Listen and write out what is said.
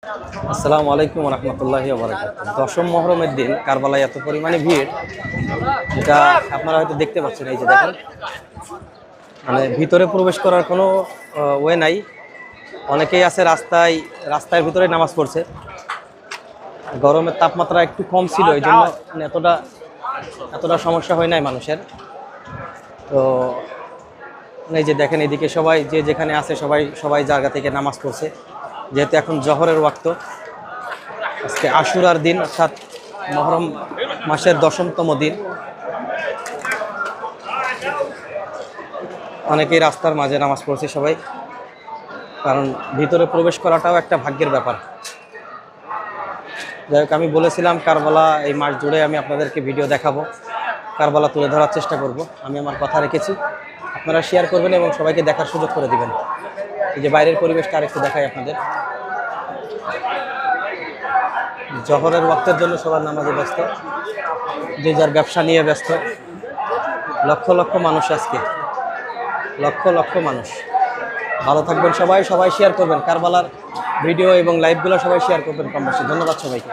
আসসালামু আলাইকুম রহমতুল্লাহি ওয়া বারাকাতুহু। দশম মুহররমের দিন কারবালায় এত পরিমাণে ভিড়, যেটা আপনারা হয়তো দেখতে পাচ্ছেন। এই যে দেখেন, মানে ভিতরে প্রবেশ করার কোনো ওয়ে নাই। অনেকেই আছে রাস্তার ভিতরে নামাজ পড়ছে। গরমের তাপমাত্রা একটু কম ছিল, এই জন্য এতটা সমস্যা হয় নাই মানুষের। তো এই যে দেখেন, এদিকে সবাই যে যেখানে আছে সবাই জায়গা থেকে নামাজ পড়ছে, যেহেতু এখন জহরের ওয়াক্ত। আজকে আশুরার দিন, অর্থাৎ মুহররম মাসের 10তম দিন। অনেকেই রাস্তার মাঝে নামাজ পড়ছে সবাই, কারণ ভিতরে প্রবেশ করাটাও একটা ভাগ্যের ব্যাপার। যাই হোক, আমি বলেছিলাম কারবালা এই মাস জুড়ে আমি আপনাদেরকে ভিডিও দেখাবো, কারবালা তুলে ধরার চেষ্টা করব। আমি আমার কথা রেখেছি, আপনারা শেয়ার করবেন এবং সবাইকে দেখার সুযোগ করে দিবেন। এই যে বাইরের পরিবেশটা আরেকটু দেখাই আপনাদের। জহরের ওয়াক্তের জন্য সবার নামাজে ব্যস্ত, যে যার ব্যবসা নিয়ে ব্যস্ত। লক্ষ লক্ষ মানুষ আজকে, লক্ষ লক্ষ মানুষ। ভালো থাকবেন সবাই শেয়ার করবেন কারবালার ভিডিও এবং লাইভগুলো, সবাই শেয়ার করবেন কম বেশি। ধন্যবাদ সবাইকে।